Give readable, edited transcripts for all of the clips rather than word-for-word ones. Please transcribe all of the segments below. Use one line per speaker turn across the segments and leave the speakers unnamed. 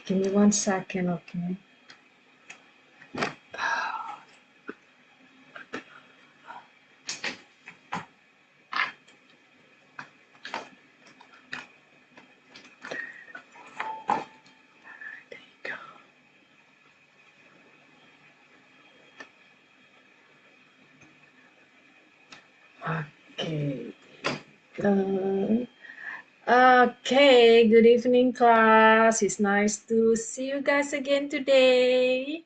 Give me 1 second, okay? Okay. Okay, good evening, class. It's nice to see you guys again today.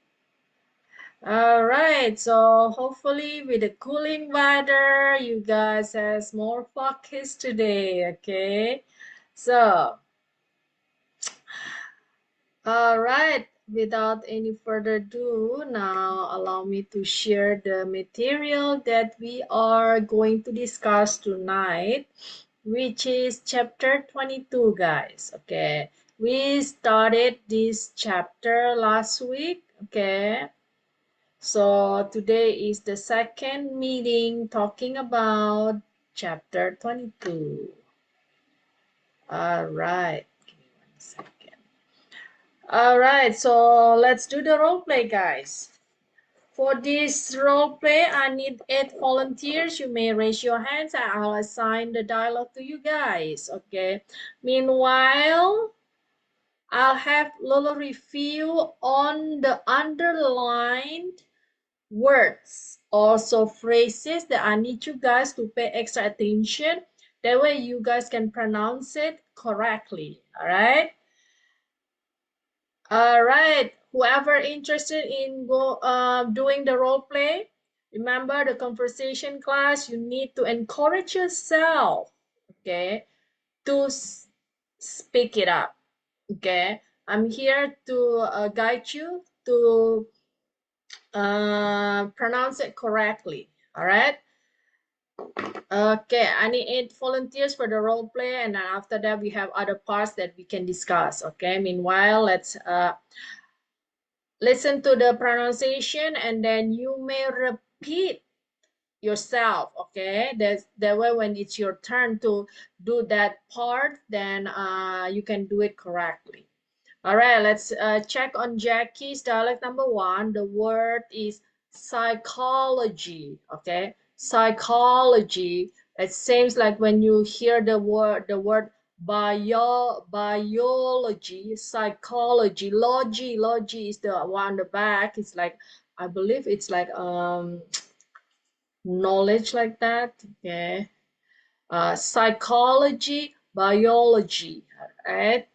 All right, so hopefully with the cooling weather, you guys has more focus today, okay? So, all right, without any further ado, now allow me to share the material that we are going to discuss tonight, which is chapter 22, guys. Okay, we started this chapter last week. Okay, so today is the second meeting talking about chapter 22. All right, give me 1 second. All right, so let's do the role play, guys. For this role play, I need 8 volunteers. You may raise your hands and I'll assign the dialogue to you guys, okay? Meanwhile, I'll have Lolo review on the underlined words, also phrases that I need you guys to pay extra attention. That way you guys can pronounce it correctly, all right? All right, whoever interested in doing the role play, remember the conversation class, you need to encourage yourself, okay, to speak it up, okay? I'm here to guide you to pronounce it correctly, all right? Okay, I need 8 volunteers for the role play, and then after that we have other parts that we can discuss, okay? Meanwhile, let's listen to the pronunciation and then you may repeat yourself, okay? That way when it's your turn to do that part, then you can do it correctly. All right, let's check on Jackie's dialect number 1. The word is psychology, okay? Psychology. It seems like when you hear the word biology, psychology, logy is the one on the back. It's like, I believe it's like knowledge like that, okay? Psychology, biology, all right?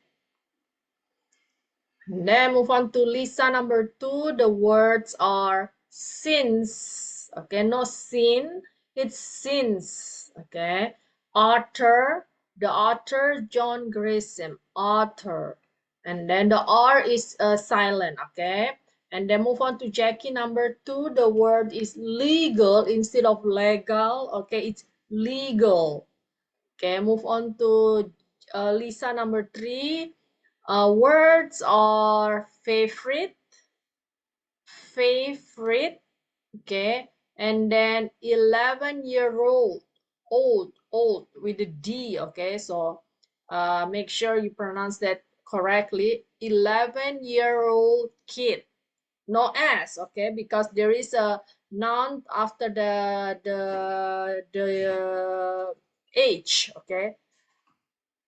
And then move on to Lisa number 2. The words are since. Okay, no sin, it's since. Okay, author, the author John Grisham, author. And then the R is silent. Okay, and then move on to Jackie number 2. The word is legal instead of legal. Okay, it's legal. Okay, move on to Lisa number 3. Words are favorite, okay, and then 11-year-old, old with the D, okay, so make sure you pronounce that correctly. 11-year-old kid, no S, okay, because there is a noun after the age, okay.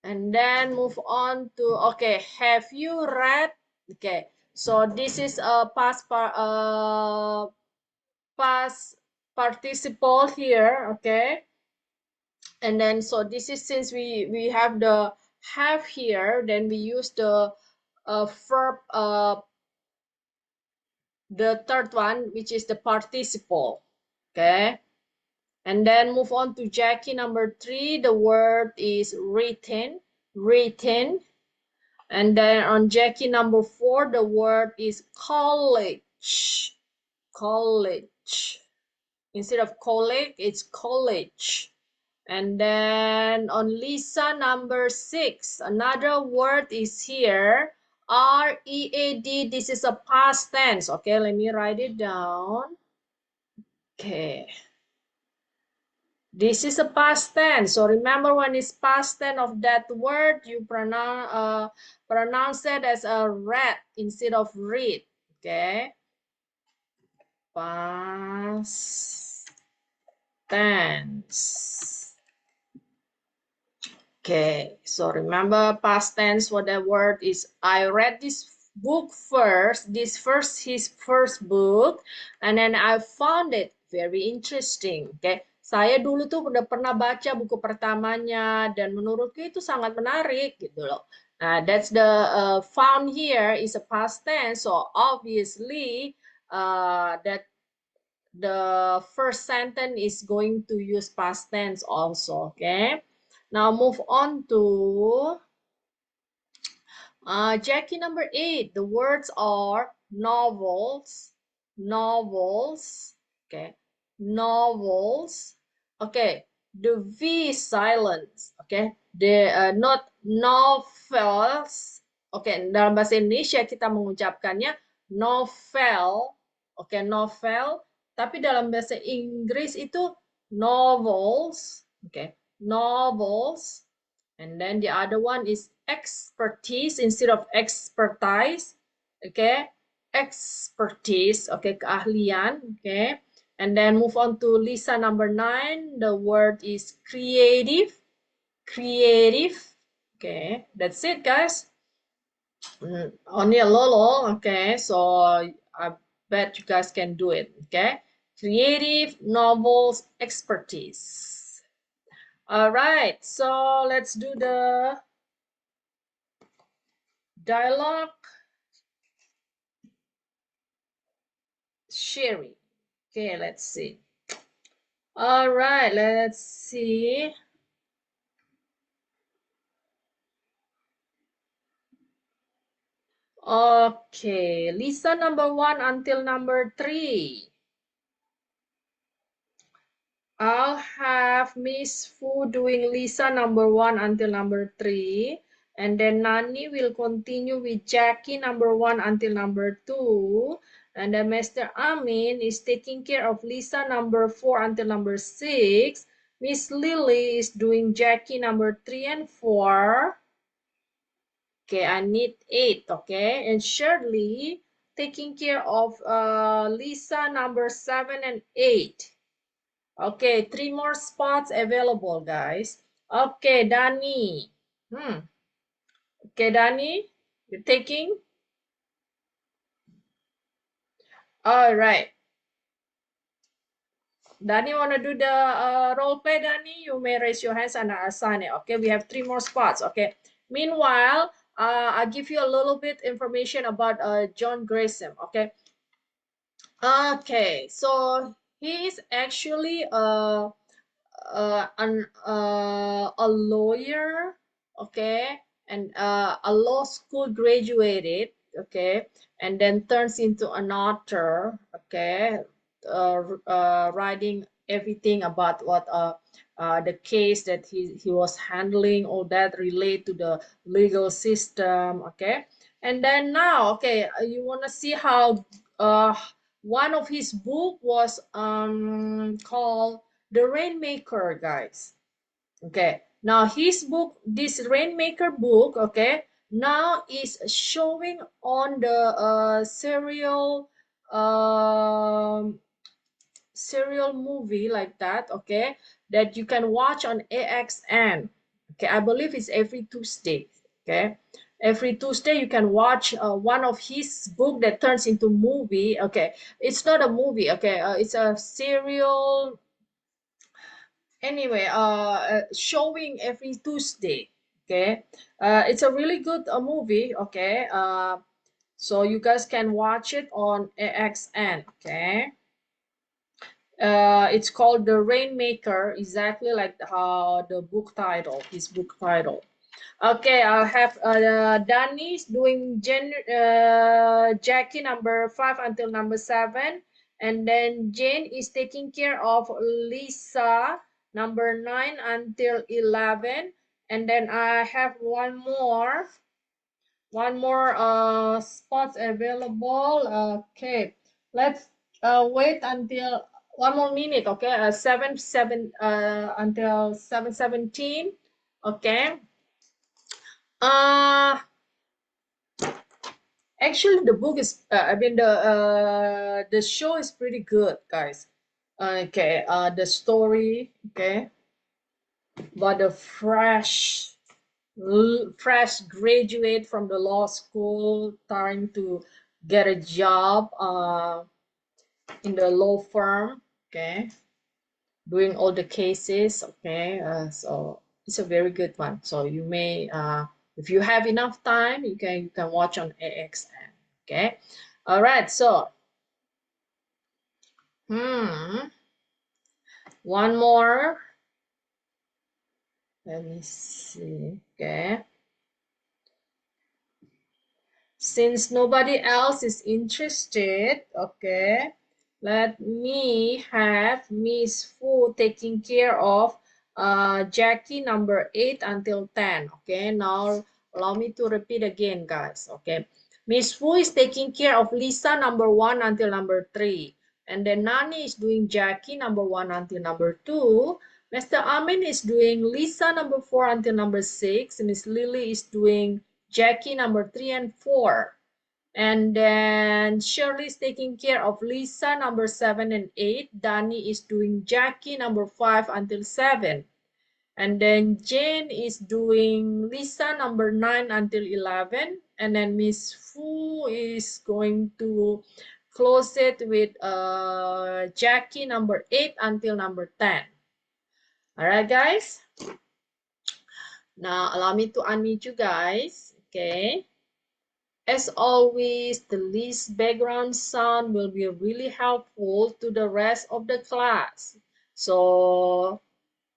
And then move on to, okay, have you read, okay, so this is a past participle here, okay. And then so this is, since we have the have here, then we use the verb, the third one, which is the participle, okay. And then move on to Jackie number 3. The word is written, written. And then on Jackie number 4, the word is college. College. Instead of college, it's college. And then on Lisa number 6, another word is here. R-E-A-D. This is a past tense. Okay, let me write it down. Okay. This is a past tense. So remember, when it's past tense of that word, you pronounce it as a read instead of read. Okay. Past tense. Okay, so remember past tense for that word is I read this book first, his first book, and then I found it very interesting. Okay, saya dulu tuh udah pernah baca buku pertamanya dan menurutku itu sangat menarik gitu loh. Nah, that's the found here is a past tense, so obviously that the first sentence is going to use past tense also. Okay, now move on to Jackie number 8. The words are novels, novels, okay, novels. Okay, the V is silent. Okay, the not novels. Okay, dalam bahasa Indonesia kita mengucapkannya novel. Oke, novel. Tapi dalam bahasa Inggris itu novels. Oke, novels. And then the other one is expertise instead of expertise. Okay, expertise. Okay, keahlian. Okay, and then move on to Lisa number 9. The word is creative. Creative. Okay, that's it, guys. Only a little. Okay, so I bet you guys can do it. Okay, creative, novels, expertise. All right, so let's do the dialogue sharing. Okay, let's see. All right, let's see. Okay, Lisa number 1 until number 3. I'll have Miss Fu doing Lisa number 1 until number 3. And then Nani will continue with Jackie number 1 until number 2. And then Mr. Amin is taking care of Lisa number 4 until number 6. Miss Lily is doing Jackie number 3 and 4. Okay, I need 8, okay? And Shirley taking care of Lisa number 7 and 8. Okay, 3 more spots available, guys. Okay, Dani. Okay, Dani, you're taking? All right. Dani, want to do the role play, Dani? You may raise your hands and I'll assign it. Okay, we have 3 more spots. Okay. Meanwhile, I'll give you a little bit information about John Grayson. Okay. Okay, so he is actually a lawyer, okay, and a law school graduated, okay, and then turns into an author, okay, writing everything about what the case that he was handling, all that relate to the legal system, okay. And then now, okay, you want to see how one of his book was called The Rainmaker, guys. Okay, now his book, this Rainmaker book, okay, now is showing on the serial movie like that, okay, that you can watch on AXN. Okay, I believe it's every Tuesday. Okay, every Tuesday you can watch one of his book that turns into movie. Okay, it's not a movie. Okay, it's a serial. Anyway, showing every Tuesday. Okay, it's a really good movie. Okay, so you guys can watch it on AXN. Okay. It's called The Rainmaker, exactly like the book title, his book title. Okay, I'll have Danny doing Jackie number 5 until number 7. And then Jane is taking care of Lisa number 9 until 11. And then I have one more spots available. Okay, let's wait until one more minute, okay? Until 7:17, okay? Actually, the book is, the show is pretty good, guys. Okay, the story, okay, but the fresh graduate from the law school trying to get a job in the law firm, okay, doing all the cases, okay. So it's a very good one. So you may, if you have enough time, you can watch on AXN, okay. All right, so one more. Let me see. Okay. Since nobody else is interested, okay, let me have Miss Fu taking care of Jackie number 8 until 10. Okay, now allow me to repeat again, guys. Okay, Miss Fu is taking care of Lisa number 1 until number 3. And then Nani is doing Jackie number 1 until number 2. Mr. Amin is doing Lisa number 4 until number 6. Miss Lily is doing Jackie number 3 and 4. And then Shirley is taking care of Lisa number 7 and 8. Danny is doing Jackie number 5 until 7. And then Jane is doing Lisa number 9 until 11. And then Miss Fu is going to close it with Jackie number 8 until number 10. All right, guys. Now allow me to unmute you guys. Okay. As always, the least background sound will be really helpful to the rest of the class. So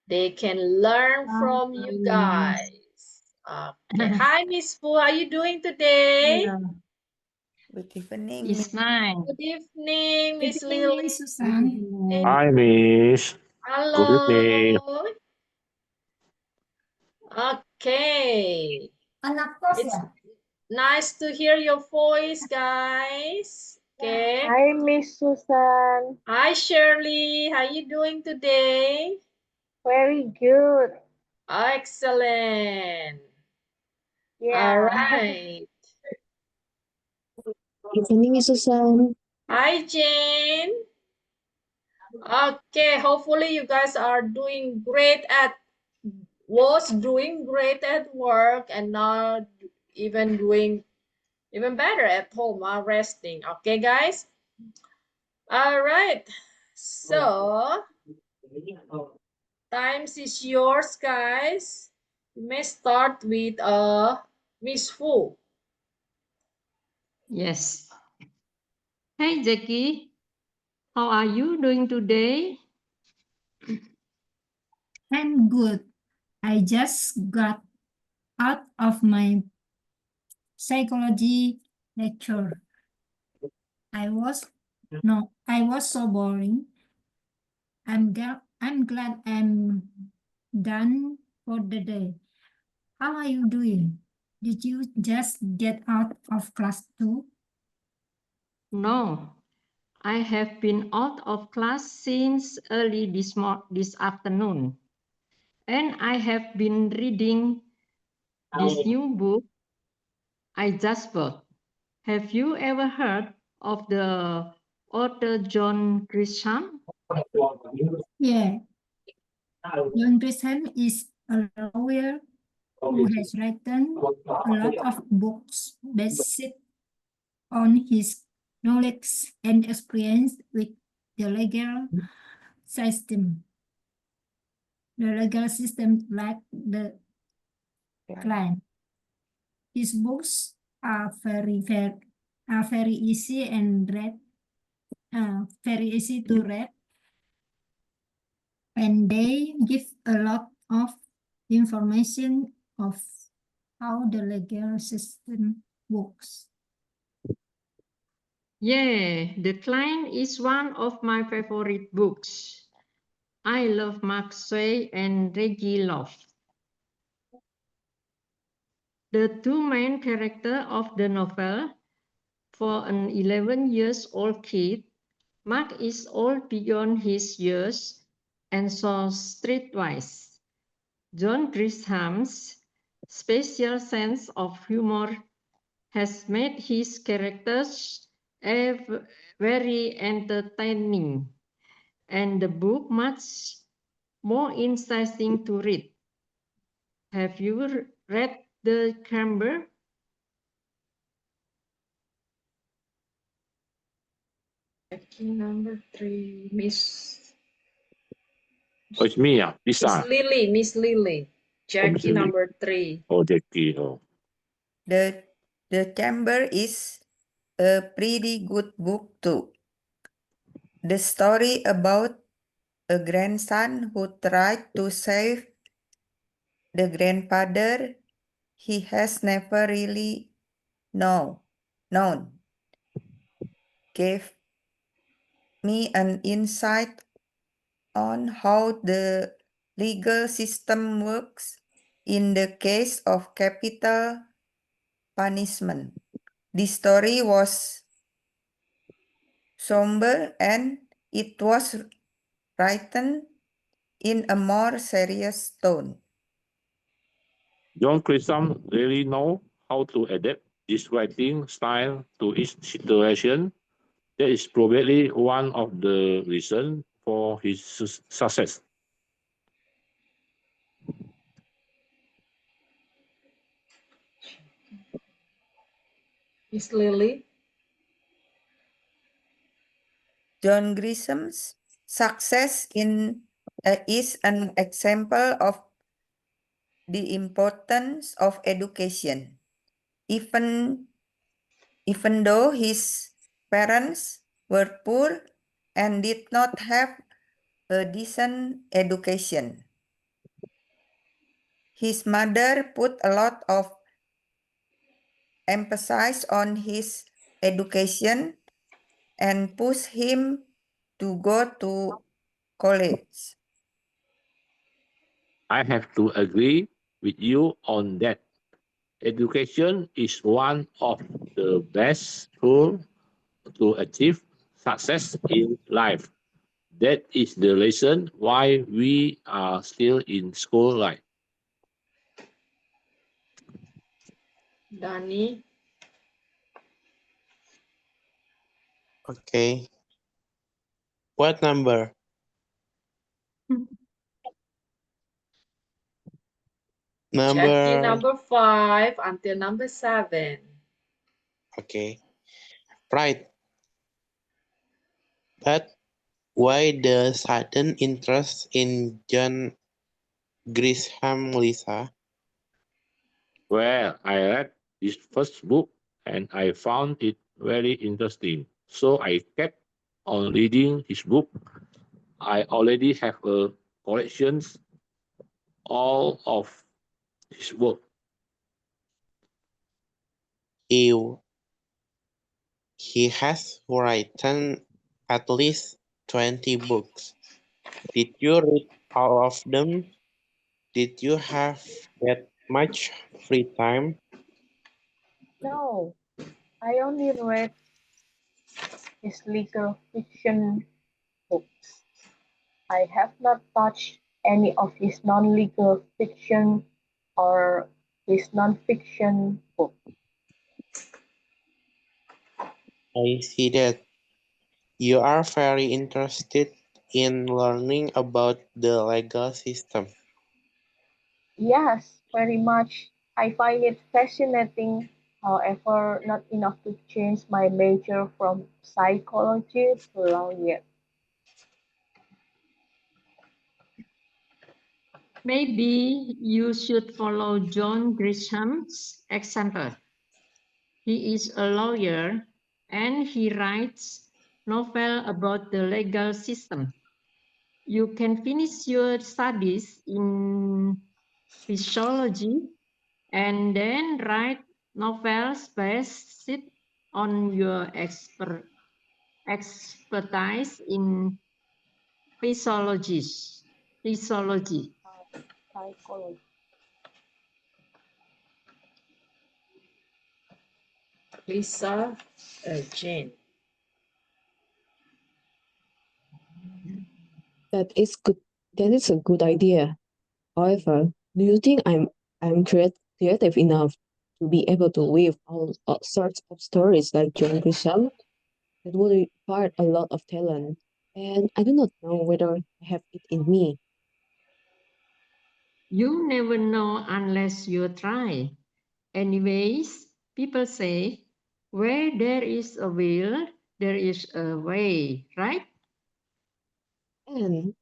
they can learn from you guys. Okay. Hi, Miss Fu. How are you doing today?
Hello. Good evening. It's mine.
Good evening, Miss
Good evening,
Lily.
Susan.
Hi, Miss. Good evening.
Hello. Okay. It's nice to hear your voice, guys. Okay.
Hi, Miss Susan.
Hi, Shirley. How you doing today?
Very good.
Excellent.
Yeah.
All right.
Good evening, Miss Susan.
Hi, Jane. Okay, hopefully you guys are doing great was doing great at work and now even doing even better at home, resting. Okay, guys? All right. So, times is yours, guys. You may start with Miss Fu.
Yes. Hey, Jackie. How are you doing today?
I'm good. I just got out of my psychology lecture. I was so boring. I'm glad I'm done for the day. How are you doing? Did you just get out of class too?
No, I have been out of class since early this afternoon, and I have been reading this new book I just bought. Have you ever heard of the author John Grisham?
Yeah, John Grisham is a lawyer who has written a lot of books based on his knowledge and experience with the legal system. The legal system like the client. His books are very easy and read, very easy to read, and they give a lot of information of how the legal system works.
Yeah, The Client is one of my favorite books. I love Mark Sway and Reggie Love. The two main characters of the novel, for an 11-year-old kid, Mark is old beyond his years and so streetwise. John Grisham's special sense of humor has made his characters very entertaining and the book much more interesting to read. Have you read The Chamber?
Number 3, Miss
Oh, it's me,
Miss
Lisa.
Lily, Miss Lily. Jackie
Lily.
number 3.
Oh, Jackie. Oh.
The Chamber is a pretty good book too. The story about a grandson who tried to save the grandfather he has never really known gave me an insight on how the legal system works in the case of capital punishment. The story was somber and it was written in a more serious tone.
John Grisham really know how to adapt his writing style to each situation. That is probably one of the reasons for his success.
Miss Lily.
John Grisham's success is an example of the importance of education. Even though his parents were poor and did not have a decent education, his mother put a lot of emphasis on his education and pushed him to go to college.
I have to agree with you on that. Education is one of the best tools to achieve success in life. That is the reason why we are still in school life.
Dani.
Okay. What number?
Jackie
Number.
number 5 until number 7.
Okay. Right. But why the sudden interest in John Grisham, Lisa?
Well, I read his first book and I found it very interesting. So I kept on reading his book. I already have a collection all of his work.
He has written at least 20 books. Did you read all of them? Did you have that much free time?
No, I only read his legal fiction books. I have not touched any of his non-legal fiction or his non-fiction book.
I see that you are very interested in learning about the legal system.
Yes, very much. I find it fascinating, however, not enough to change my major from psychology to law yet.
Maybe you should follow John Grisham's example. He is a lawyer and he writes novel about the legal system. You can finish your studies in physiology and then write novels based on your expertise in physiology. Physiology.
Psychology.
Lisa. Jane.
That is good. That is a good idea. However, do you think I'm creative enough to be able to weave all sorts of stories like John Grisham? That would require a lot of talent, and I do not know whether I have it in me.
You never know unless you try. Anyways, people say, where there is a will, there is a way, right?
And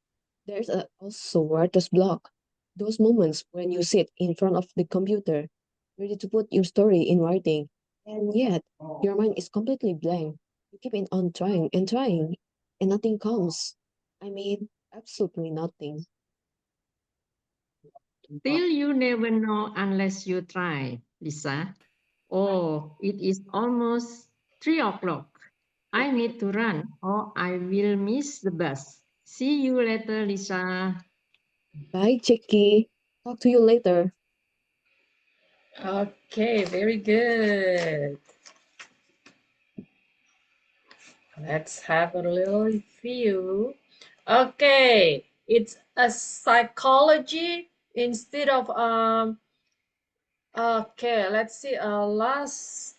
there's also writer's block. Those moments when you sit in front of the computer, ready to put your story in writing, and yet your mind is completely blank. You keep it on trying, and nothing comes. I mean, absolutely nothing.
Still, you never know unless you try, Lisa. Oh, it is almost 3 o'clock. I need to run or I will miss the bus. See you later, Lisa.
Bye, Chicky. Talk to you later.
Okay, very good. Let's have a little view. Okay, it's a psychology instead of okay, let's see. Last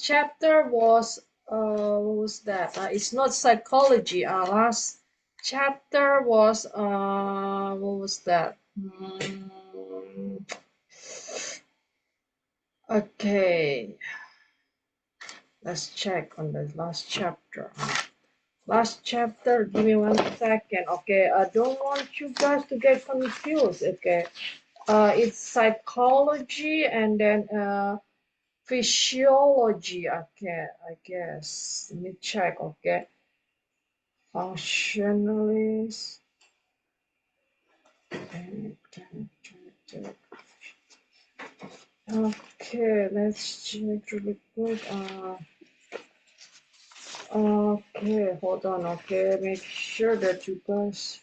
chapter was what was that? It's not psychology. Last chapter was what was that? Okay, let's check on the last chapter. Last chapter, give me 1 second. Okay, I don't want you guys to get confused. Okay, it's psychology and then physiology. Okay, I guess. Let me check. Okay, functionalist. Okay, let's check really quick. Okay, hold on. Okay, make sure that you guys.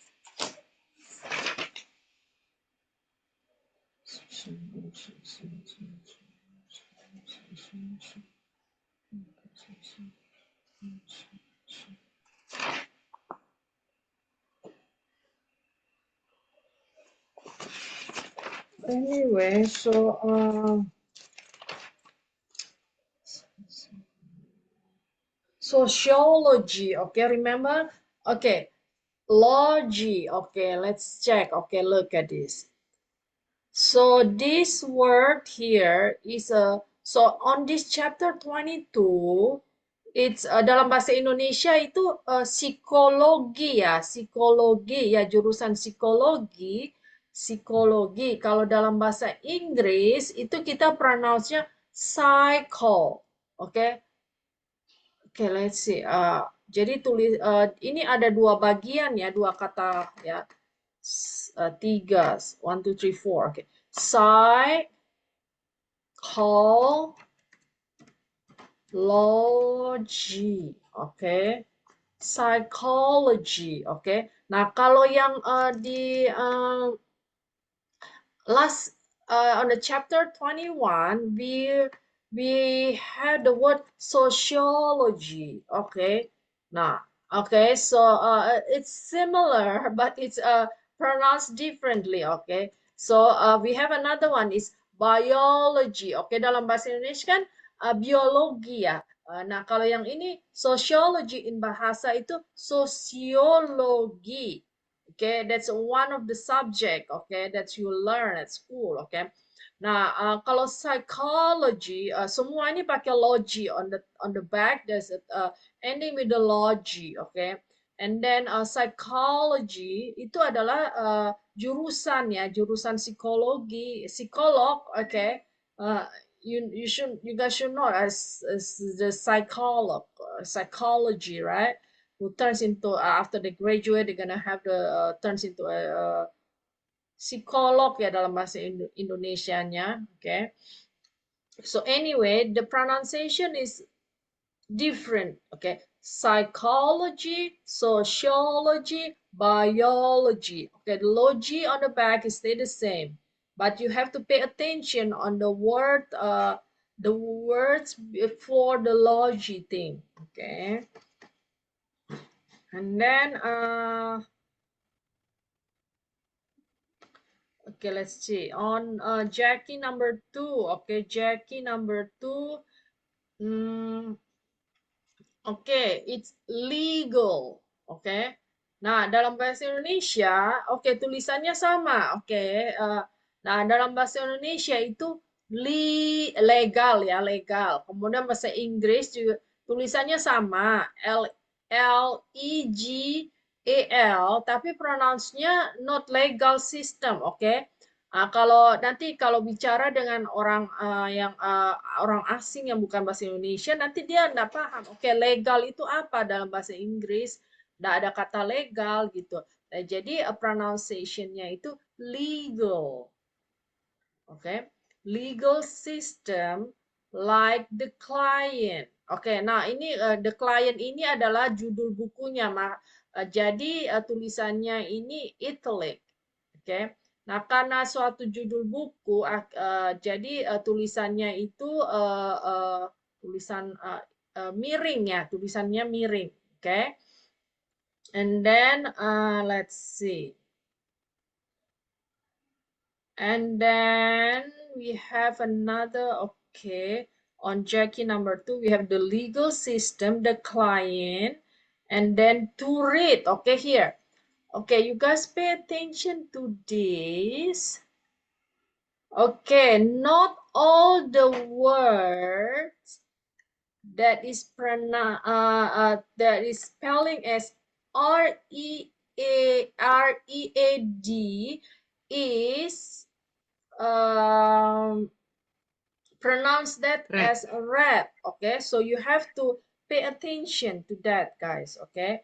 Anyway, so sociology. Okay, remember? Okay, logy. Okay, let's check. Okay, look at this. So this word here is a so on this chapter 22 it's dalam bahasa Indonesia itu psikologi ya, jurusan psikologi, psikologi. Kalau dalam bahasa Inggris itu kita pronounce-nya psycho. Oke. Oke, let's see. Jadi tulis ini ada dua bagian ya, dua kata ya. Tiga, 1, 2, 3, 4. Okay. Psychology, okay. Psychology, okay. Nah, kalau yang di last on the chapter 21, we had the word sociology, okay. Nah, okay, so it's similar, but it's pronounced differently, okay. So we have another one is biology, okay. Dalam bahasa Indonesia kan biologi ya. Nah, kalau yang ini sociology in bahasa itu sosiologi. Okay, that's one of the subject, okay, that you learn at school, okay. Nah, kalau psychology, semua ini pakai logi on the back. There's a ending with the logi, okay. And then psychology itu adalah jurusan ya, jurusan psikologi, psikolog, okay. You guys should know as the psychology, right? Who turns into after they graduate they're gonna have the turns into a psikolog ya dalam bahasa Indonesianya, okay. So anyway, the pronunciation is different, okay. Psychology, sociology, biology, okay. The logi on the back is stay the same, but you have to pay attention on the words before the logi thing, okay. And then, okay, let's see. On Jackie number 2, okay, Jackie number 2, okay, it's legal, okay. Nah, dalam bahasa Indonesia, okay, tulisannya sama, okay. Nah, dalam bahasa Indonesia itu legal ya, legal. Kemudian bahasa Inggris juga tulisannya sama, Legal, tapi pronounce-nya not legal system, okay. Kalau nanti kalau bicara dengan orang orang asing yang bukan bahasa Indonesia, nanti dia nggak paham. Oke, legal itu apa dalam bahasa Inggris? Nggak ada kata legal gitu. Nah, jadi pronunciation-nya itu legal. Oke, legal system like the client. Oke, nah ini the client ini adalah judul bukunya, jadi tulisannya ini italic. Oke. Nah, karena suatu judul buku, jadi tulisannya itu tulisan miring ya, tulisannya miring. Oke. And then let's see. And then we have another, okay, on Jackie number 2, we have the legal system, the client, and then to read. Okay, here. Okay, you guys pay attention to this. Okay, not all the words that is spelling as READ is pronounce that
Red.
as red. Okay, so you have to pay attention to that, guys. Okay,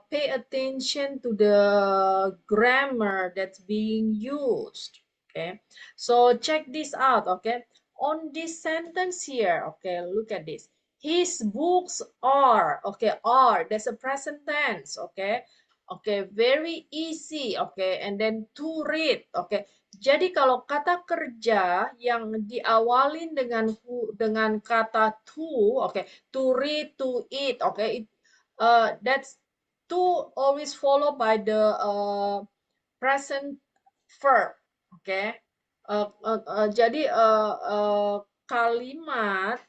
pay attention to the grammar that's being used. Okay, so check this out. Okay, on this sentence here, okay, look at this. His books are, okay, are, that's a present tense. Okay, okay, very easy. Okay, and then to read. Okay, jadi kalau kata kerja yang diawalin dengan kata to, okay, to read, to eat, okay, that's to always followed by the present verb, okay. Jadi kalimat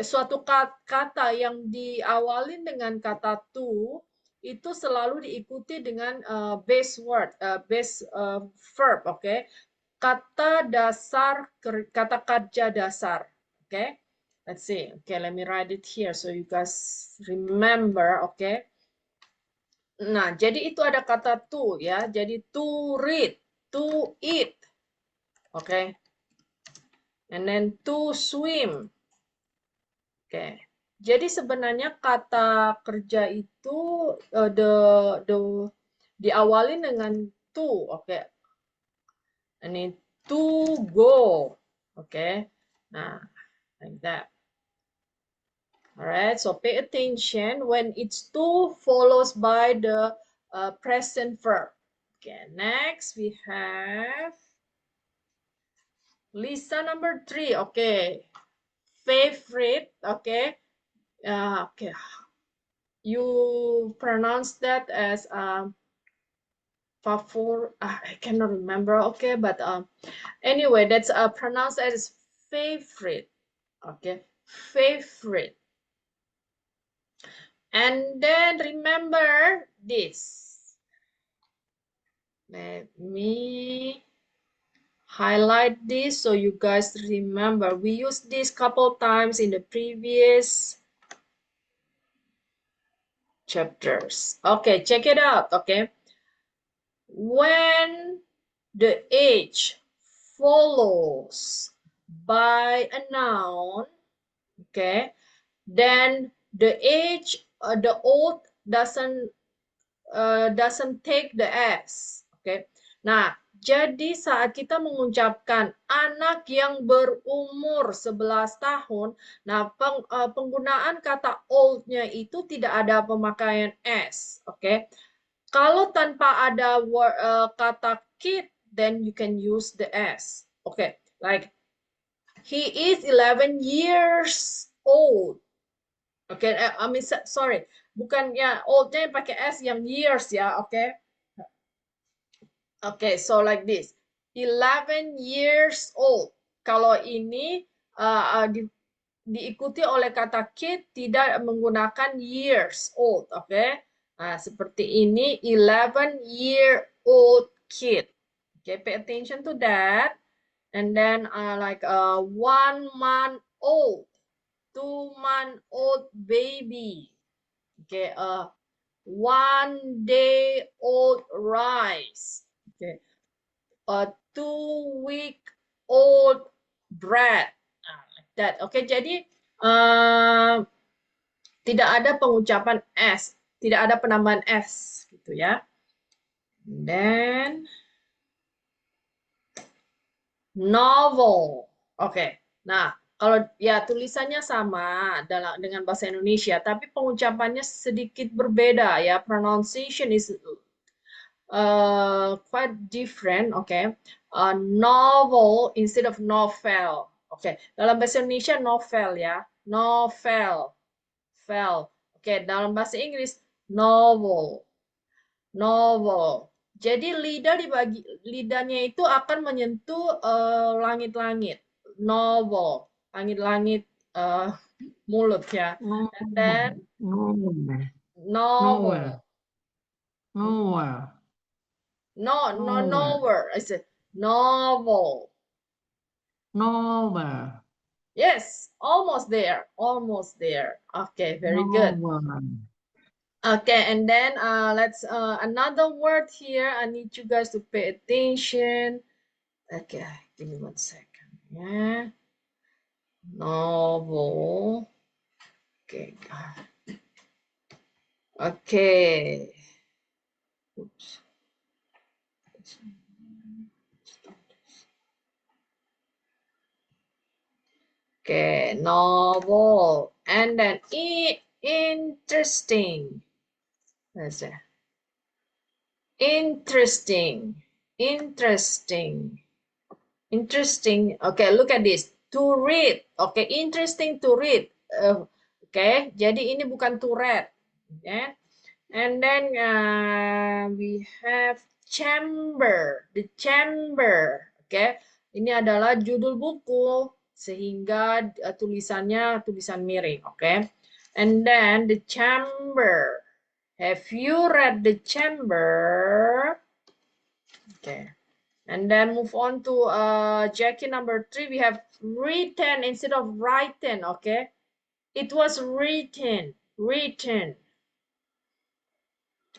suatu kata yang diawalin dengan kata to itu selalu diikuti dengan base word, base verb, oke. Okay? Kata dasar, kata kerja dasar, oke. Okay? Let's see. Okay, let me write it here so you guys remember, oke. Okay? Nah, jadi itu ada kata to ya. Jadi to read, to eat, oke. Okay? And then to swim. Oke, jadi sebenarnya kata kerja itu diawali dengan to, oke. Ini to go, oke. Nah, like that. Alright, so pay attention when it's to follows by the present verb. Okay, next we have Lisa number 3. Okay, favorite. Okay. Okay, you pronounce that as favor. I cannot remember. Okay, but anyway, that's pronounced as favorite. Okay, favorite. And then remember this. Let me highlight this so you guys remember. We used this couple times in the previous chapters. Okay, check it out. Okay, when the age follows by a noun, okay, then the age, the oath doesn't take the s, okay. Nah, jadi saat kita mengucapkan anak yang berumur 11 tahun, nah penggunaan kata old-nya itu tidak ada pemakaian s, okay. Kalau tanpa ada kata kid, then you can use the s. Okay, like he is 11 years old. Oke, I mean, sorry, bukan ya oldnya yang pakai S, yang years ya, oke. Oke, so like this, 11 years old. Kalau ini diikuti oleh kata kid, tidak menggunakan years old, oke. Nah, seperti ini, 11-year-old kid. Okay, pay attention to that. And then like 1 month old, 2-month-old baby. Okay, 1 day old rice. Okay, a 2-week-old bread. Like that. Okay, jadi tidak ada pengucapan S, tidak ada penambahan S, gitu ya. Then novel. Oke. Nah, kalau ya tulisannya sama dengan bahasa Indonesia, tapi pengucapannya sedikit berbeda ya. Pronunciation is quite different. Oke. Novel instead of novel. Oke. Dalam bahasa Indonesia novel ya. Novel. Oke, dalam bahasa Inggris novel. Novel. Jadi lidahnya itu akan menyentuh langit-langit. Novel. Langit-langit mulut ya. And then novel.
Nowhere.
Nowhere. I said novel.
Nowhere.
Yes, almost there. Almost there. Okay, very good. Okay, and then let's another word here. I need you guys to pay attention. Okay, give me 1 second. Yeah. Novel. Okay. Okay. Oops. Okay, novel. And then interesting. Let's see. Interesting. Okay, look at this. To read. Okay, interesting to read. Okay, jadi ini bukan to read. Okay. And then we have chamber. The chamber. Okay. Ini adalah judul buku sehingga tulisannya tulisan miring. Okay. And then the chamber. Have you read the chamber? Okay. And then move on to Jackie number 3. We have written instead of written. Okay. It was written.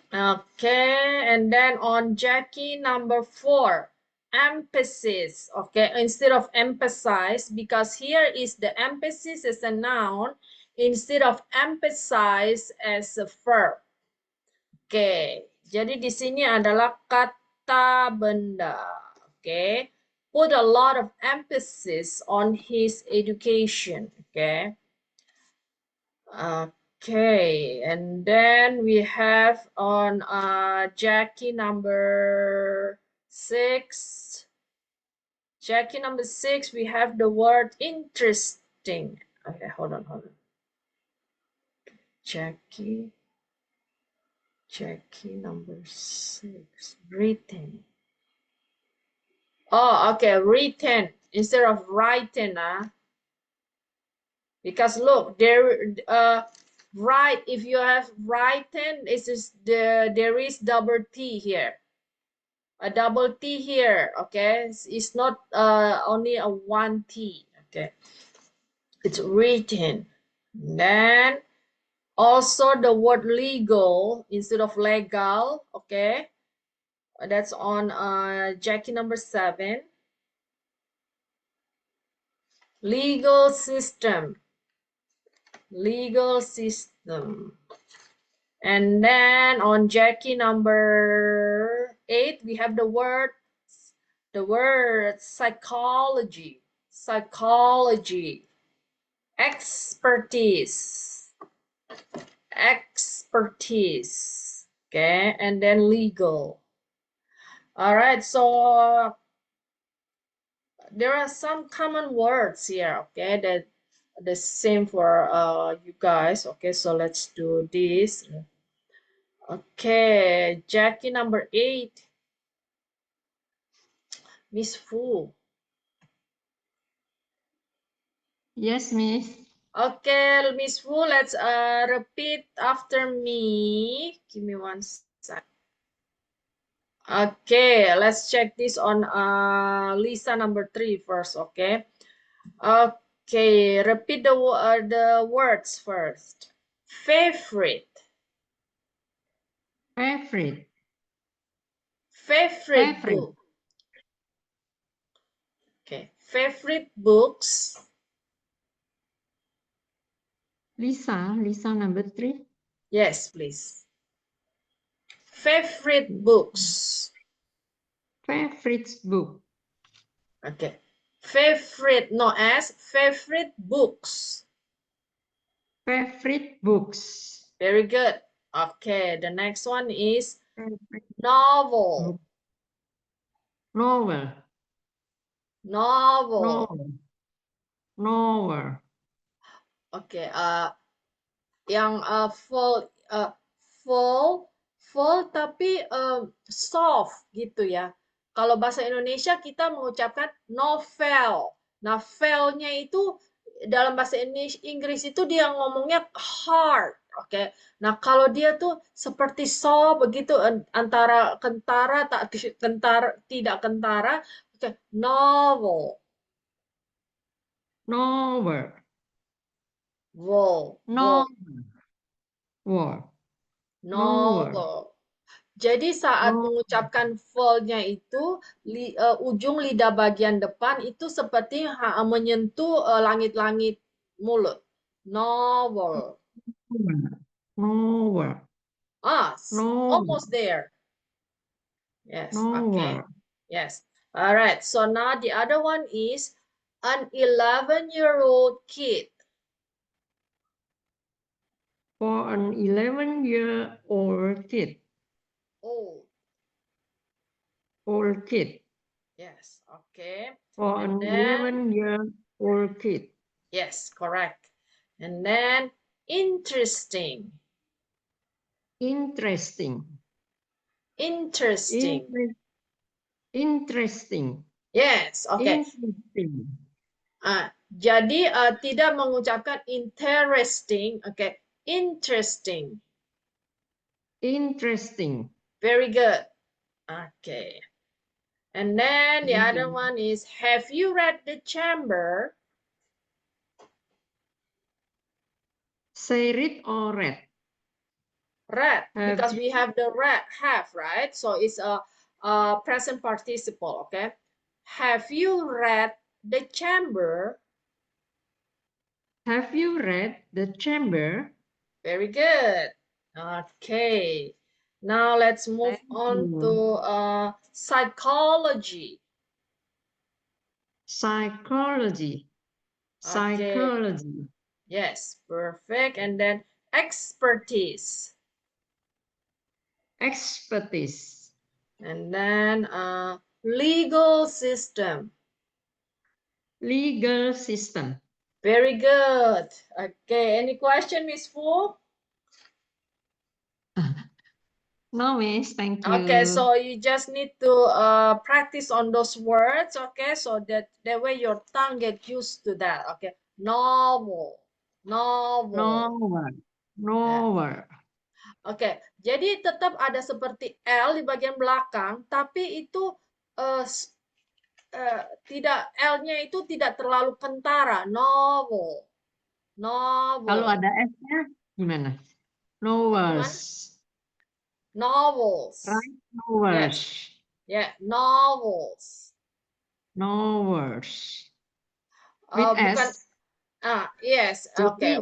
Okay. And then on Jackie number 4. Emphasis. Okay. Instead of emphasize, because here is the emphasis as a noun instead of emphasize as a verb. Oke, jadi di sini adalah kata benda. Oke, put a lot of emphasis on his education. Okay. Okay, and then we have on Jackie number 6. Jackie number 6, we have the word interesting. Okay, hold on. Jackie number 6, written. Oh, okay, written instead of written. Because look, there, write. If you have written, there is double T here. A double T here. Okay, it's not only a 1 T. Okay, it's written. Then also the word legal instead of legal. Okay, that's on Jackie number 7. Legal system. And then on Jackie number 8, we have the word psychology. Expertise. Okay, and then legal. All right, so there are some common words here, okay, that the same for you guys. Okay, so let's do this. Okay, Jackie number 8. Miss Fu.
Yes, Miss.
Okay, Miss Fu, let's repeat after me. Give me one sec. Okay, let's check this on Lisa number 3 first. Okay. Okay, repeat the words first. Favorite.
Favorite.
Favorite
Favorite.
book. Okay, favorite books.
Lisa number 3.
Yes, please. Favorite books.
Favorite book.
Okay. Favorite, no S, favorite books.
Favorite books.
Very good. Okay, the next one is
Favorite
novel.
book. Novel.
Novel.
Novel. Novel.
Okay, yang full tapi soft gitu ya. Kalau bahasa Indonesia kita mengucapkan novel. Novelnya itu dalam bahasa Inggris itu dia ngomongnya hard, oke. Nah, kalau dia tuh seperti soft begitu antara kentara tidak kentara, oke. Novel.
Novel.
Novel.
Novel. Novel.
Novel. Jadi saat mengucapkan vowel-nya itu ujung lidah bagian depan itu seperti menyentuh langit-langit mulut. Novel.
Novel.
Almost there. Yes, okay.
Novel.
Yes. All right. So now the other one is an 11-year-old kid.
For an 11-year-old kid.
Old.
Old kid.
Yes, okay.
For
And
an
then
11-year-old kid.
yes, correct. And then interesting.
Interesting.
Interesting.
Interesting.
Yes, okay.
Interesting.
Jadi tidak mengucapkan interesting, okay. Interesting.
Interesting.
Very good. Okay. And then the other one is, have you read The Chamber?
Say read or read?
Read, because we have the read, have, right? So it's a present participle, okay? Have you read The Chamber?
Have you read The Chamber?
Very good. Okay. Now let's move on to psychology.
Psychology. Psychology.
Okay. Yes, perfect. And then expertise.
Expertise.
And then legal system.
Legal system.
Very good. Okay, any question, Miss Fu?
No, Miss, thank you.
Okay, so you just need to practice on those words, okay? So that way your tongue get used to that, okay? Novel, novel.
Novel. Novel.
Oke, jadi tetap ada seperti L di bagian belakang, tapi itu tidak L-nya itu tidak terlalu kentara. Novel, novel.
Kalau ada S-nya gimana? Novels.
Novels.
Right? Novels.
Yes. Yeah, novels.
Novels. With
Bukan.
S.
Yes. Okay.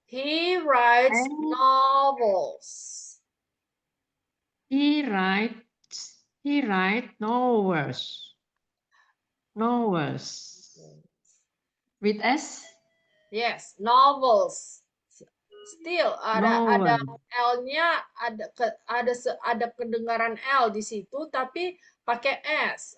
He writes novels.
He writes novels. Novels. With S?
Yes, novels. Still ada L-nya, ada kedengaran L di situ, tapi pakai S.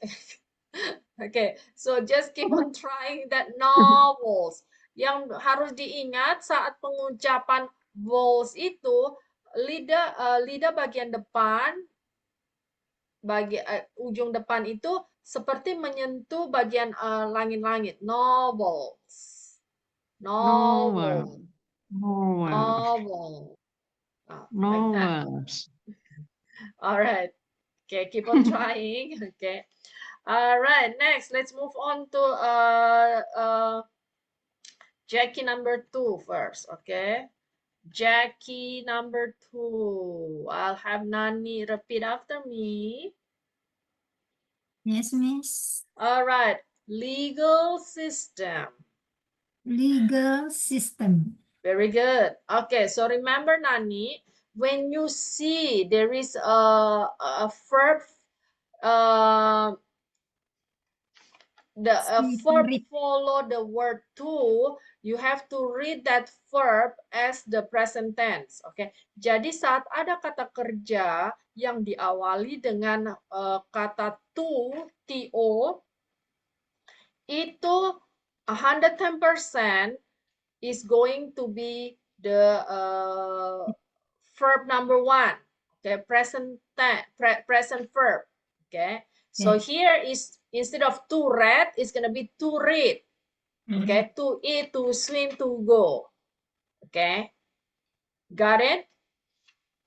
Okay, so just keep on trying that novels. Yang harus diingat saat pengucapan vowels itu lidah bagian depan ujung depan itu seperti menyentuh bagian langit-langit. Novels. Novel.
Novel.
Novel. Like that.
Novels.
All right. Okay, keep on trying. Okay. All right. Next, let's move on to Jackie number 2 first. Okay. Jackie number 2. I'll have Nani repeat after me.
Yes, Miss.
All right. Legal system.
Legal system.
Very good. Okay, so remember, Nani, when you see there is a verb, a verb follow the word to, you have to read that verb as the present tense. Okay, jadi saat ada kata kerja yang diawali dengan kata to, itu 110% is going to be the verb number 1. Okay, present verb. Okay, so here is instead of to read, it's gonna be to read. Okay, to eat, to swim, to go. Okay, got it?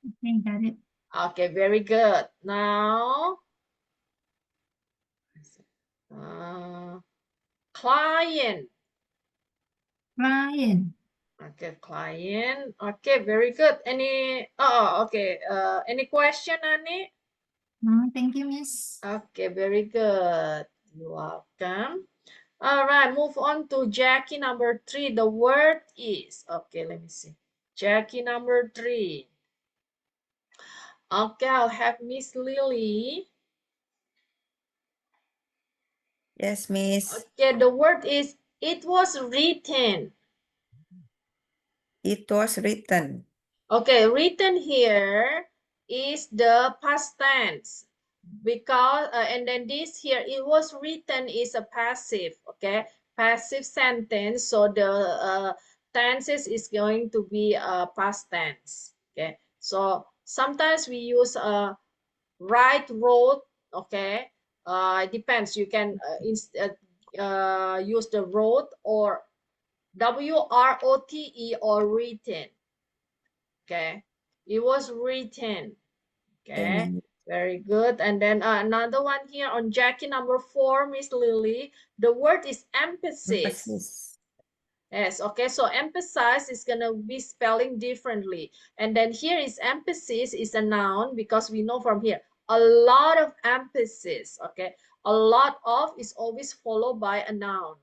Okay, got it.
Okay, very good. Now, client.
Client.
Okay, client. Okay, very good. Any any question, Ani?
No, thank you, Miss.
Okay, very good. You're welcome. All right, move on to Jackie number 3. The word is, okay, let me see. Jackie number 3. Okay, I'll have Miss Lily.
Yes, Miss.
Okay, the word is, it was written.
It was written.
Okay, written here is the past tense. Because and then this here, it was written, is a passive. Okay, passive sentence, so the tenses is going to be past tense. Okay, so sometimes we use write, wrote. Okay, it depends, you can use the wrote or WROTE or written. Okay, it was written. Okay, very good. And then another one here on Jackie number 4, Miss Lily. The word is emphasis. Yes, okay, so emphasize is gonna be spelling differently. And then here is emphasis is a noun because we know from here a lot of emphasis. Okay, a lot of is always followed by a noun.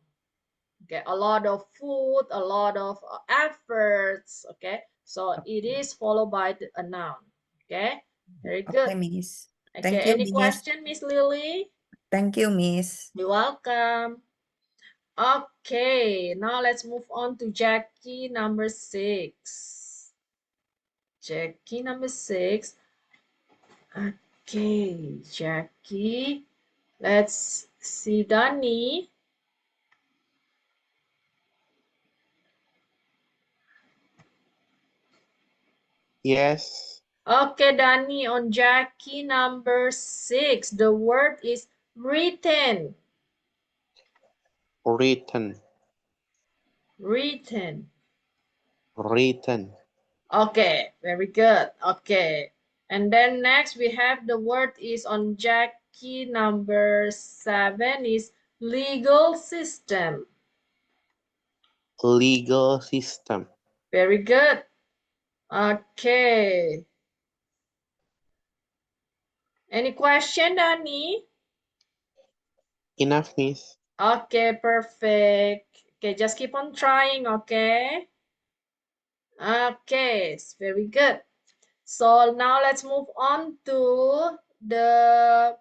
Okay, a lot of food, a lot of efforts. Okay, so it is followed by a noun. Okay, very good.
Okay, Miss.
Okay,
Thank you,
any
Miss.
question, Miss Lily?
Thank you, Miss.
You're welcome. Okay, now let's move on to Jackie number 6. Jackie number 6. Okay, Jackie. Let's see Dani.
Yes,
Okay, Dani, on Jackie number 6, the word is written.
written,
Written.
written,
Okay, very good. Okay. And then next we have the word is on Jackie number 7 is legal system.
legal system.
Very good. Okay. Any question, Dani?
Enough, Miss.
Okay, perfect. Okay, just keep on trying, okay? Okay, it's very good. So now let's move on to the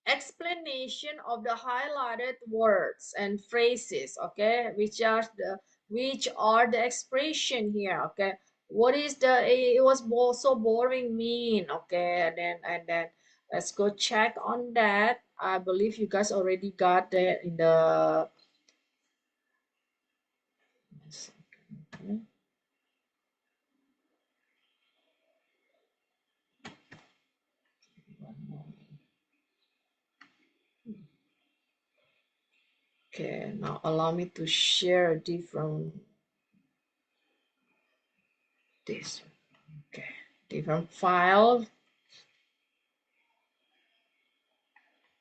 explanation of the highlighted words and phrases. Okay, which are the expression here. Okay, what is the it was so boring mean? Okay, and then let's go check on that. I believe you guys already got that in the okay, now allow me to share a different different file.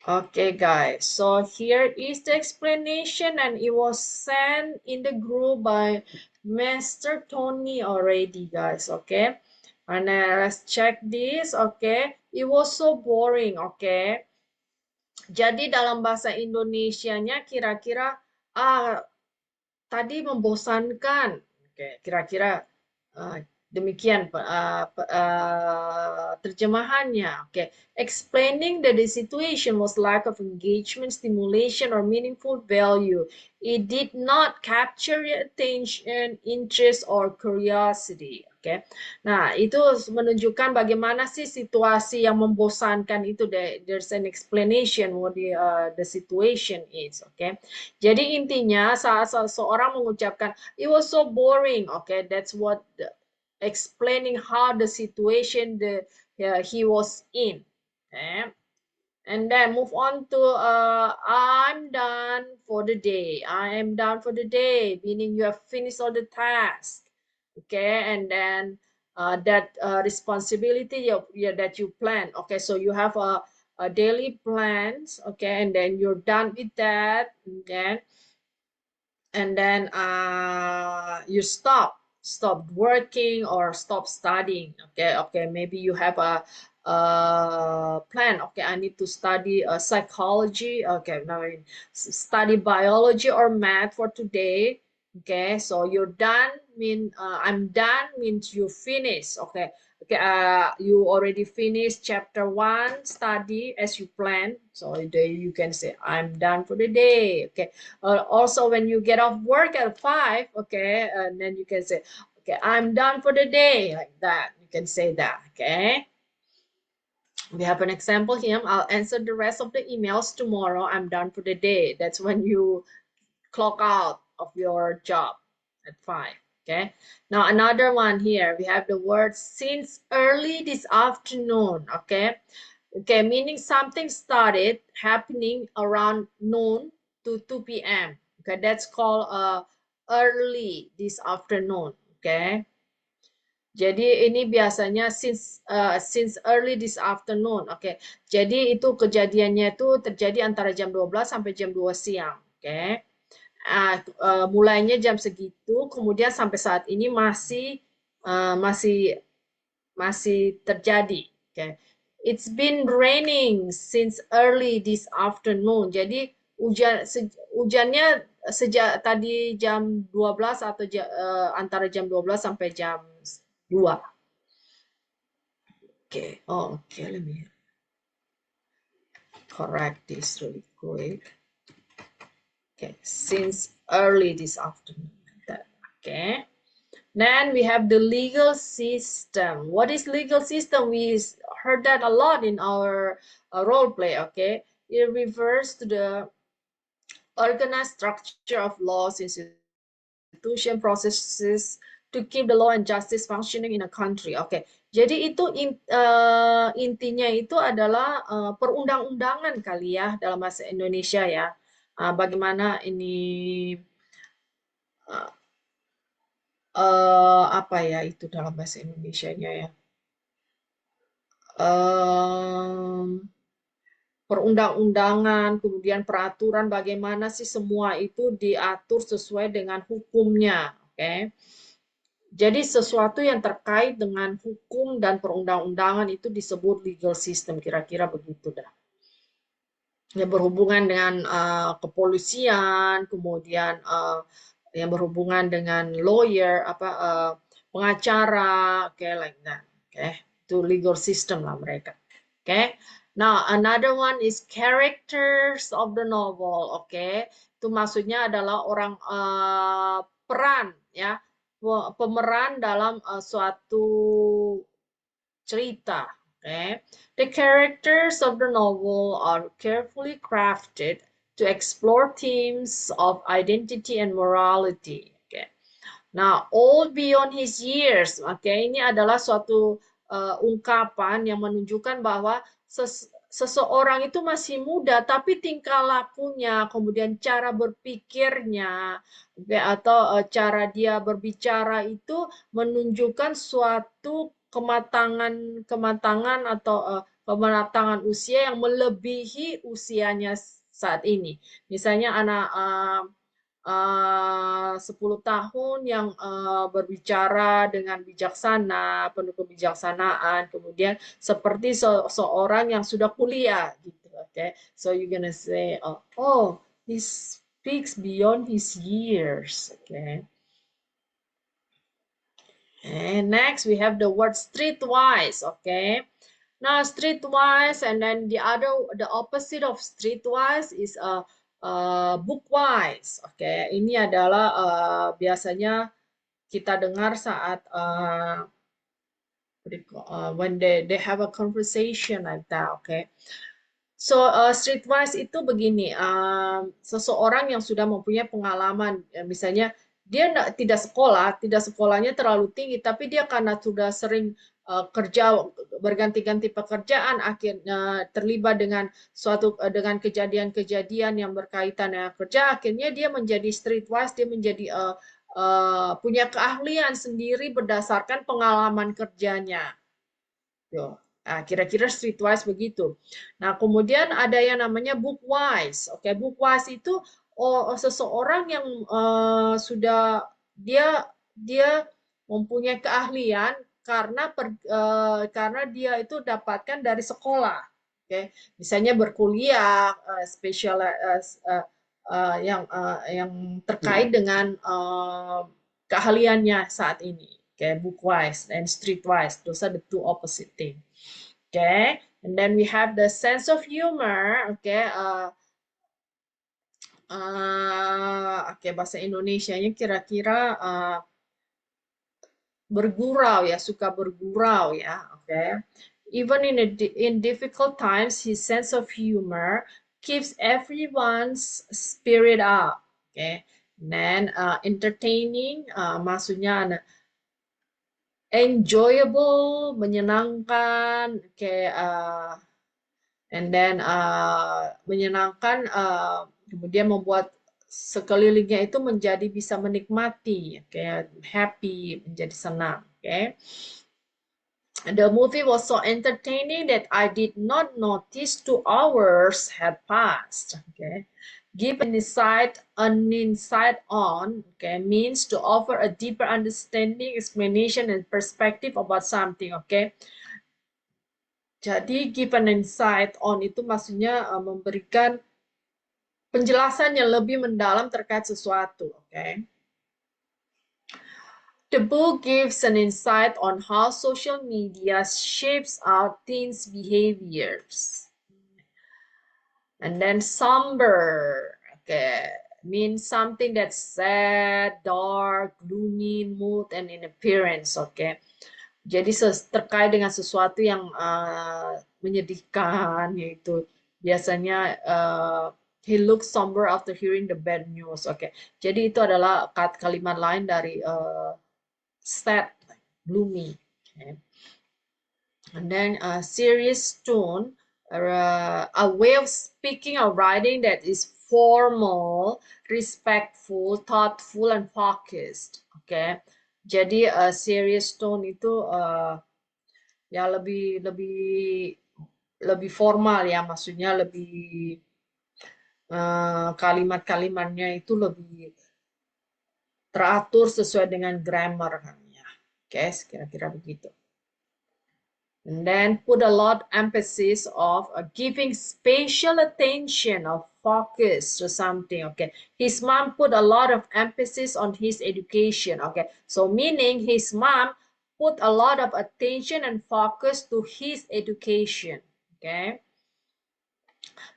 Okay, guys, so here is the explanation, and it was sent in the group by Mr. Tony already, guys. Okay, and let's check this. Okay, it was so boring. Okay, jadi dalam bahasa Indonesianya kira-kira tadi membosankan. Oke, kira-kira demikian terjemahannya. Oke, explaining that the situation was lack of engagement, stimulation, or meaningful value. It did not capture your attention, interest, or curiosity. Oke, nah itu menunjukkan bagaimana sih situasi yang membosankan itu. There's an explanation what the situation is. Oke, jadi intinya saat seseorang mengucapkan it was so boring. Okay, that's what explaining how the situation he was in. Okay. And then move on to I'm done for the day. I am done for the day, meaning you have finished all the tasks. Okay, and then that responsibility that you plan. Okay, so you have a daily plans. Okay, and then you're done with that. And then you stop working or stop studying. Okay, maybe you have a plan. Okay, I need to study psychology. Okay, now I study biology or math for today. Okay, so you're done I'm done means you finish. Okay, you already finished chapter 1 study as you planned, so you can say I'm done for the day. Okay, also when you get off work at 5, okay, and then you can say okay, I'm done for the day, like that. You can say that. Okay, we have an example here. I'll answer the rest of the emails tomorrow. I'm done for the day. That's when you clock out of your job at 5. Okay, now another one here, we have the word since early this afternoon. Okay, meaning something started happening around noon to 2 p.m. Okay, that's called early this afternoon. Okay, jadi ini biasanya since early this afternoon. Okay, jadi itu kejadiannya itu terjadi antara jam 12 sampai jam 2 siang. Okay, mulainya jam segitu, kemudian sampai saat ini masih terjadi. Okay. It's been raining since early this afternoon. Jadi hujannya sejak tadi jam 12 atau antara jam 12 sampai jam 2. Okay. Let me correct this really quick. Okay, since early this afternoon. Okay. Then we have the legal system. What is legal system? We heard that a lot in our role play. Okay, it refers to the organized structure of laws, institution, processes to keep the law and justice functioning in a country. Okay, jadi itu intinya itu adalah perundang-undangan kali ya dalam bahasa Indonesia ya. Bagaimana ini apa ya itu dalam bahasa Indonesianya ya, perundang-undangan, kemudian peraturan, bagaimana sih semua itu diatur sesuai dengan hukumnya. Oke, jadi sesuatu yang terkait dengan hukum dan perundang-undangan itu disebut legal system, kira-kira begitu dah. Yang berhubungan dengan kepolisian, kemudian yang berhubungan dengan lawyer, pengacara, like that. Itu legal system lah mereka. Now another one is characters of the novel. Itu maksudnya adalah orang peran ya, pemeran dalam suatu cerita. Okay, the characters of the novel are carefully crafted to explore themes of identity and morality. Okay. Nah, old beyond his years. Oke, ini adalah suatu ungkapan yang menunjukkan bahwa seseorang itu masih muda, tapi tingkah lakunya, kemudian cara berpikirnya, atau cara dia berbicara itu menunjukkan suatu kematangan atau kematangan usia yang melebihi usianya saat ini. Misalnya anak 10 tahun yang berbicara dengan bijaksana, penuh kebijaksanaan, kemudian seperti seorang yang sudah kuliah gitu, okay? So you're gonna say, oh, he speaks beyond his years, okay? And next we have the word streetwise, okay? Now streetwise, and then the opposite of streetwise is bookwise. Oke, ini adalah biasanya kita dengar saat when they have a conversation like that. Okay. So streetwise itu begini, seseorang yang sudah mempunyai pengalaman, misalnya dia tidak sekolahnya terlalu tinggi, tapi dia karena sudah sering kerja berganti-ganti pekerjaan, akhirnya terlibat dengan dengan kejadian-kejadian yang berkaitan dengan kerja, akhirnya dia menjadi streetwise, dia menjadi punya keahlian sendiri berdasarkan pengalaman kerjanya. Nah, kira-kira streetwise begitu. Nah, kemudian ada yang namanya bookwise. Oke, bookwise itu seseorang yang sudah dia mempunyai keahlian karena dia itu dapatkan dari sekolah. Oke, misalnya berkuliah yang terkait dengan keahliannya saat ini. Okay, bookwise and streetwise, those are the two opposite things. Okay, and then we have the sense of humor. Okay, bahasa Indonesianya kira-kira bergurau ya, suka bergurau ya. Okay, even in difficult times, his sense of humor keeps everyone's spirit up. Okay, and then entertaining, maksudnya enjoyable, menyenangkan, kayak and then menyenangkan, kemudian membuat sekelilingnya itu menjadi bisa menikmati, kayak happy, menjadi senang. Okay. The movie was so entertaining that I did not notice 2 hours had passed. Okay. Give an insight on, okay, means to offer a deeper understanding, explanation, and perspective about something, okay. Jadi give an insight on itu maksudnya memberikan penjelasan yang lebih mendalam terkait sesuatu, okay. The book gives an insight on how social media shapes our teens' behaviors. And then somber, okay, means something that's sad, dark, gloomy, mood, and in appearance, okay. Jadi terkait dengan sesuatu yang menyedihkan, yaitu biasanya he looks somber after hearing the bad news, okay. Jadi itu adalah kalimat lain dari sad, gloomy, okay. And then serious tone, a way of speaking or writing that is formal, respectful, thoughtful, and focused. Okay, jadi serious tone itu ya lebih formal ya, maksudnya lebih kalimat-kalimatnya itu lebih teratur sesuai dengan grammar kan ya. Oke, kira-kira begitu. And then put a lot emphasis of giving spatial attention or focus to something. Okay, his mom put a lot of emphasis on his education. Okay, so meaning his mom put a lot of attention and focus to his education. Okay,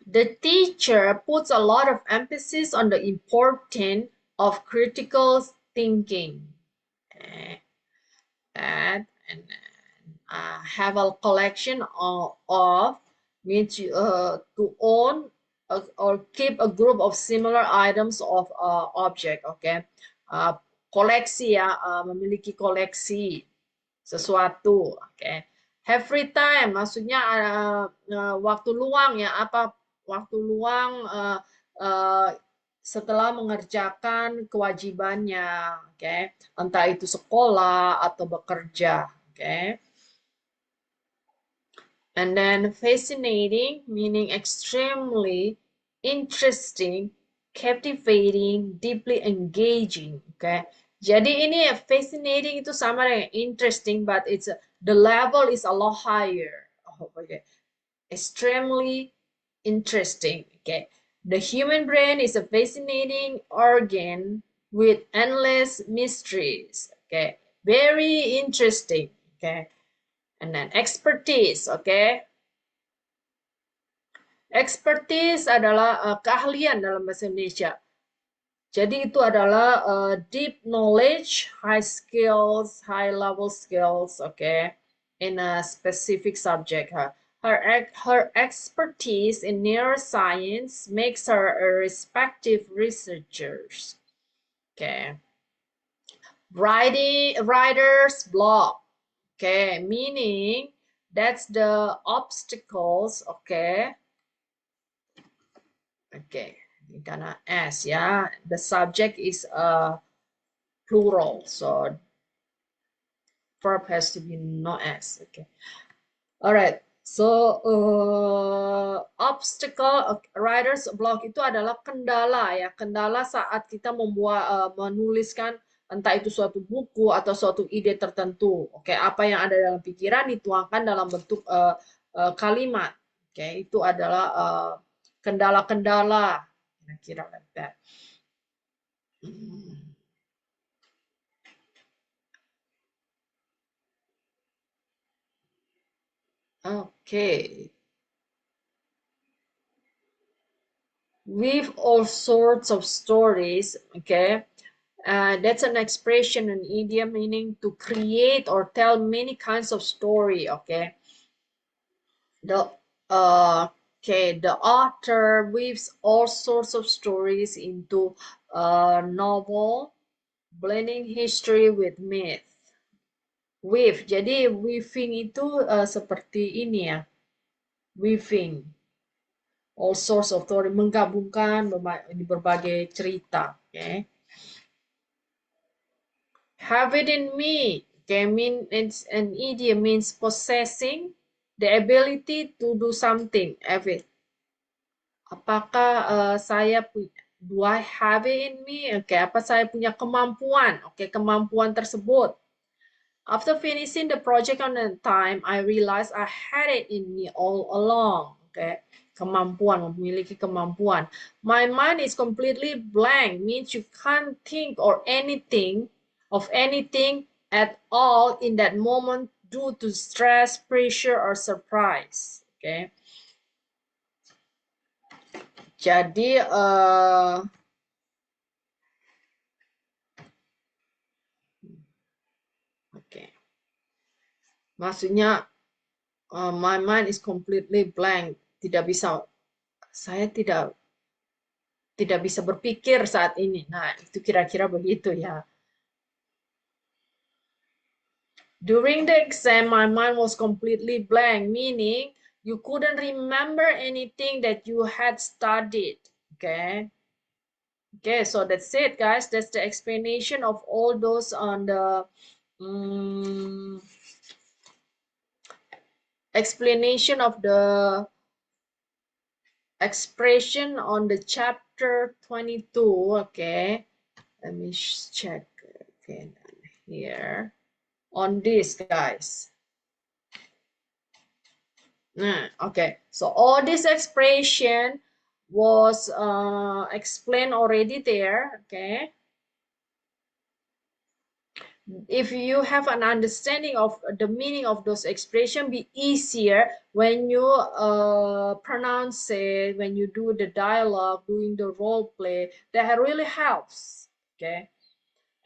the teacher puts a lot of emphasis on the importance of critical thinking. Okay, and have a collection of means to own or keep a group of similar items of object. Okay, koleksi ya, memiliki koleksi sesuatu. Okay, have free time maksudnya waktu luang ya, apa waktu luang setelah mengerjakan kewajibannya. Okay, entah itu sekolah atau bekerja. Okay. And then fascinating, meaning extremely interesting, captivating, deeply engaging. Okay. Jadi ini fascinating itu sama dengan interesting, but it's the level is a lot higher. Oh, okay. Extremely interesting. Okay. The human brain is a fascinating organ with endless mysteries. Okay. Very interesting. Okay. And then expertise, okay? Expertise adalah keahlian dalam bahasa Indonesia. Jadi itu adalah deep knowledge, high skills, high level skills, okay, in a specific subject. Her expertise in neuroscience makes her a respected researcher. Okay. Writer's block. Okay, meaning that's the obstacles. Okay. Okay, we're gonna S, yeah. The subject is plural, so verb has to be no S. Okay. All right. So obstacle, writer's block itu adalah kendala ya, kendala saat kita membuat menuliskan entah itu suatu buku atau suatu ide tertentu. Oke, apa yang ada dalam pikiran dituangkan dalam bentuk kalimat. Oke, itu adalah kendala-kendala. Kira-kira like that. Okay. With all sorts of stories, okay. That's an expression, an idiom meaning to create or tell many kinds of story. Okay. The author weaves all sorts of stories into a novel, blending history with myth. Weave, jadi weaving itu seperti ini ya, weaving, all sorts of story, menggabungkan berbagai cerita. Okay. Have it in me. Okay, it's an idiom means possessing the ability to do something. Have it. Apakah saya punya? Do I have it in me? Okay, apa saya punya kemampuan? Okay, kemampuan tersebut. After finishing the project on time, I realized I had it in me all along. Okay, kemampuan, memiliki kemampuan. My mind is completely blank, means you can't think of anything at all in that moment due to stress, pressure, or surprise. Okay. Jadi okay. Maksudnya my mind is completely blank, saya tidak bisa berpikir saat ini. Nah, itu kira-kira begitu ya. During the exam, my mind was completely blank, meaning you couldn't remember anything that you had studied. Okay. Okay, so that's it, guys. That's the explanation of all those on the explanation of the expression on the chapter 22. Okay, let me check again here on this, guys. Okay, so all this expression was explained already there. Okay, if you have an understanding of the meaning of those expressions, be easier when you pronounce it, when you do the dialogue, doing the role play. That really helps. Okay,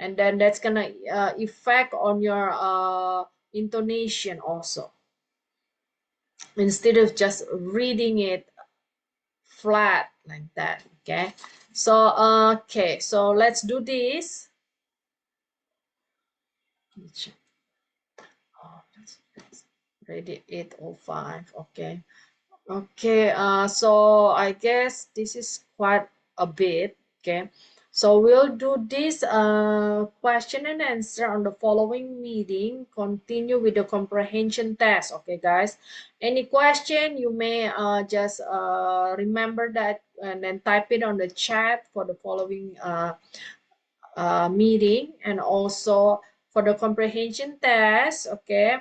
and then that's gonna affect on your intonation also, instead of just reading it flat like that. Okay, so let's do this. Ready 8:05. Okay. So I guess this is quite a bit. Okay, so we'll do this question and answer on the following meeting. Continue with the comprehension test. Okay, guys, any question you may just remember that and then type it on the chat for the following meeting. And also for the comprehension test, okay,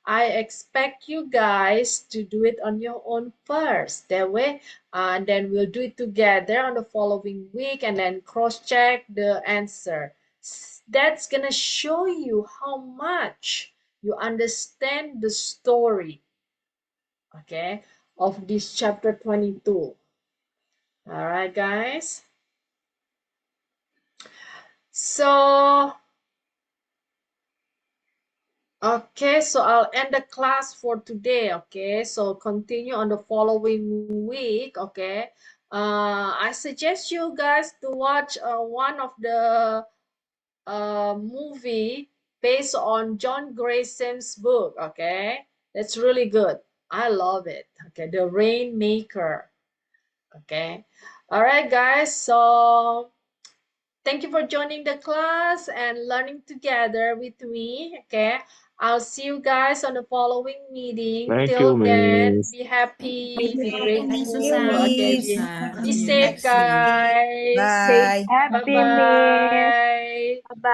I expect you guys to do it on your own first. That way, and then we'll do it together on the following week and then cross-check the answer. That's gonna show you how much you understand the story, okay, of this chapter 22. All right, guys. So okay, so I'll end the class for today. Okay, so continue on the following week. Okay, I suggest you guys to watch one of the movie based on John Grayson's book. Okay, that's really good. I love it. Okay, The Rainmaker. Okay, all right, guys. So thank you for joining the class and learning together with me. Okay, I'll see you guys on the following meeting.
Thank
Till
you,
then,
Miss.
be happy, be
Thank you,
grateful.
Susan.
Okay,
Susan.
be
See you
safe,
next week.
guys.
Stay
Bye.
Bye
happy, Miss.
bye.
Bye-bye.